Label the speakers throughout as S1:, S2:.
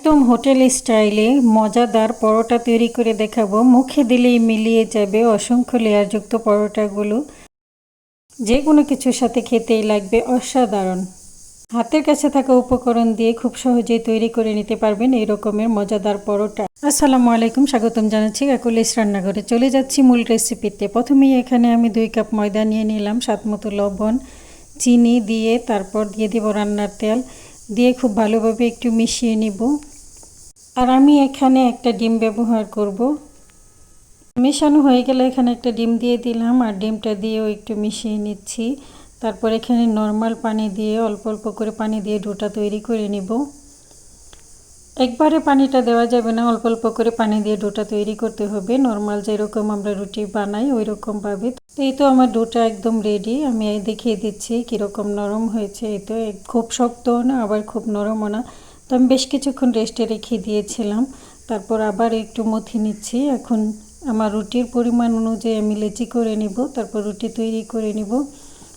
S1: একদম হোটেল স্টাইলে মজাদার পরোটা তৈরি করে দেখাবো। মুখে দিলেই মিলিয়ে যাবে অসংখ্য লেয়ারযুক্ত পরোটাগুলো। যে কোনো কিছুর সাথে খেতেই লাগবে অসাধারণ। হাতের কাছে থাকা উপকরণ দিয়ে খুব সহজেই তৈরি করে নিতে পারবেন এই রকমের মজাদার পরোটা। আসসালামু আলাইকুম, স্বাগতম জানাচ্ছি কাকুলিস রান্নাঘরে। চলে যাচ্ছি মূল রেসিপিতে। প্রথমেই এখানে আমি 2 কাপ ময়দা নিয়ে নিলাম, স্বাদমতো লবণ, চিনি দিয়ে তারপর দিয়ে দেব রান্নার তেল, দিয়ে খুব ভালোভাবে একটু মিশিয়ে নিব। আর আমি এখানে একটা ডিম ব্যবহার করব। মেশানো হয়ে গেলে এখানে একটা ডিম দিয়ে দিলাম, আর ডিমটা দিয়েও একটু মিশিয়ে নিচ্ছি। তারপর এখানে নর্মাল পানি দিয়ে অল্প অল্প করে পানি দিয়ে ডোটা তৈরি করে নিব। একবারে পানিটা দেওয়া যাবে না, অল্প অল্প করে পানি দিয়ে ডোটা তৈরি করতে হবে, নর্মাল যেরকম আমরা রুটি বানাই ওই রকমভাবে। তো এই তো আমার ডোটা একদম রেডি। আমি দেখিয়ে দিচ্ছি কীরকম নরম হয়েছে। এই তো খুব শক্তও না আবার খুব নরমও না। তো আমি বেশ কিছুক্ষণ রেস্টে রেখে দিয়েছিলাম, তারপর আবার একটু মথি নিচ্ছি। এখন আমার রুটির পরিমাণ অনুযায়ী আমি লেচি করে নিব, তারপর রুটি তৈরি করে নিব।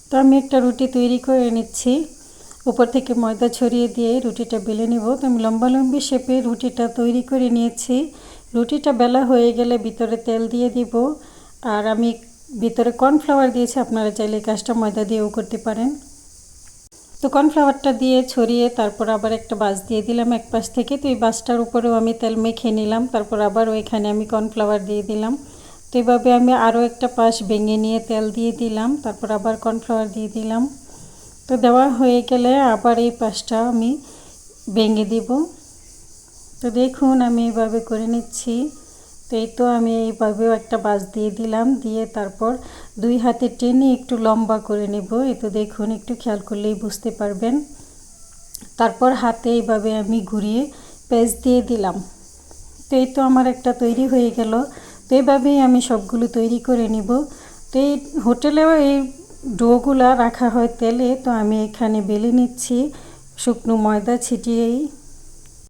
S1: তো আমি একটা রুটি তৈরি করে নিচ্ছি, উপর থেকে ময়দা ছড়িয়ে দিয়ে রুটিটা বেলে নিব। তো আমি লম্বালম্বি শেপে রুটিটা তৈরি করে নিয়েছি। রুটিটা বেলা হয়ে গেলে ভিতরে তেল দিয়ে দিব, আর আমি ভিতরে কর্নফ্লাওয়ার দিয়েছি, আপনারা চাইলে কাজটা ময়দা দিয়েও করতে পারেন। তো কর্নফ্লাওয়ারটা দিয়ে ছড়িয়ে তারপর আবার একটা বাস দিয়ে দিলাম এক পাশ থেকে। তো এই বাসটার উপরেও আমি তেল মেখে নিলাম, তারপর আবার ওইখানে আমি কর্নফ্লাওয়ার দিয়ে দিলাম। তো এইভাবে আমি আরও একটা পাশ ভেঙে নিয়ে তেল দিয়ে দিলাম, তারপর আবার কর্নফ্লাওয়ার দিয়ে দিলাম। তো দেওয়া হয়ে গেলে আবার এই পাশটা আমি ভেঙে দিব। তো দেখুন আমি এইভাবে করে নিচ্ছি। তো এই তো আমি এইভাবেও একটা বাস দিয়ে দিলাম, দিয়ে তারপর 2 হাতে টেনে একটু লম্বা করে নেব। এই তো দেখুন, একটু খেয়াল করলেই বুঝতে পারবেন। তারপর হাতে এইভাবে আমি ঘুরিয়ে পেঁচ দিয়ে দিলাম। তো এই তো আমার একটা তৈরি হয়ে গেল। তো এইভাবেই আমি সবগুলো তৈরি করে নিব। তো এই হোটেলেও এই ডোগুলা রাখা হয় তেলে, তো আমি এখানে বেলে নিচ্ছি শুকনো ময়দা ছিটিয়েই।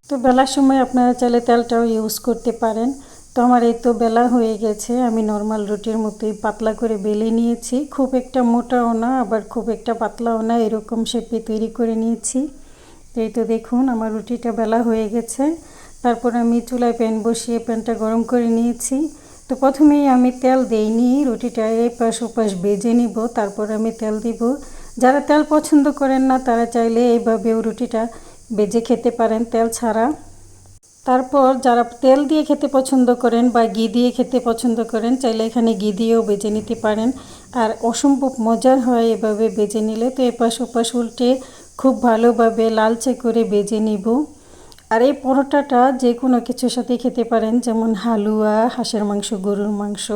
S1: তো বেলার সময় আপনারা চাইলে তেলটাও ইউজ করতে পারেন। তো আমার এই তো বেলা হয়ে গেছে, আমি নর্মাল রুটির মতোই পাতলা করে বেলে নিয়েছি। খুব একটা মোটাও না আবার খুব একটা পাতলাও না, এরকম শেপে তৈরি করে নিয়েছি। তো এই তো দেখুন আমার রুটিটা বেলা হয়ে গেছে। তারপর আমি চুলায় প্যান বসিয়ে প্যানটা গরম করে নিয়েছি। তো প্রথমেই আমি তেল দেইনি, রুটিটা এপাশ ওপাশ ভেজে নিব, তারপর আমি তেল দিব। যারা তেল পছন্দ করেন না তারা চাইলে এইভাবেও রুটিটা ভেজে খেতে পারেন তেল ছাড়া। তারপর যারা তেল দিয়ে খেতে পছন্দ করেন বা ঘি দিয়ে খেতে পছন্দ করেন চাইলে এখানে ঘি দিয়েও ভেজে নিতে পারেন। আর অসম্ভব মজার হয় এভাবে ভেজে নিলে। তো এপাশ ওপাশ উল্টে খুব ভালোভাবে লালচে করে ভেজে নিব। আর এই পরোটাটা যে কোনো কিছুর সাথে খেতে পারেন, যেমন হালুয়া, হাঁসের মাংস, গরুর মাংস,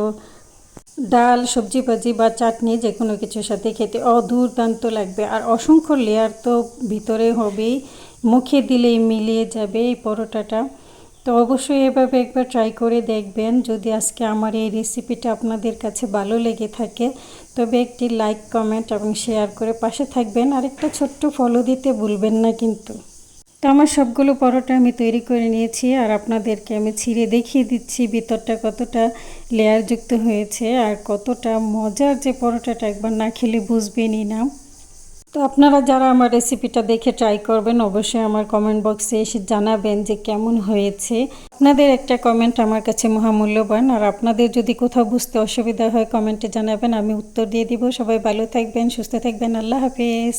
S1: ডাল, সবজি ভাজি বা চাটনি, যে কোনো কিছুর সাথে খেতে দুর্দান্ত লাগবে। আর অসংখ্য লেয়ার তো ভিতরে হবেই, মুখে দিলেই মিলিয়ে যাবে এই পরোটাটা। তো অবশ্যই এভাবে একবার ট্রাই করে দেখবেন। যদি আজকে আমার এই রেসিপিটা আপনাদের কাছে ভালো লেগে থাকে তবে একটি লাইক, কমেন্ট এবং শেয়ার করে পাশে থাকবেন। আর একটা ছোট্ট ফলো দিতে ভুলবেন না কিন্তু। তো আমার সবগুলো পরোটা আমি তৈরি করে নিয়েছি, আর আপনাদেরকে আমি ছিঁড়ে দেখিয়ে দিচ্ছি ভিতরটা কতটা লেয়ারযুক্ত হয়েছে আর কতটা মজার। যে পরোটাটা একবার না খেলে বুঝবেনই না। তো আপনারা যারা আমার রেসিপিটা দেখে ট্রাই করবেন অবশ্যই আমার কমেন্ট বক্সে এসে জানাবেন যে কেমন হয়েছে। আপনাদের একটা কমেন্ট আমার কাছে মহামূল্যবান। আর আপনাদের যদি কোথাও বুঝতে অসুবিধা হয় কমেন্টে জানাবেন, আমি উত্তর দিয়ে দিব। সবাই ভালো থাকবেন, সুস্থ থাকবেন। আল্লাহ হাফেজ।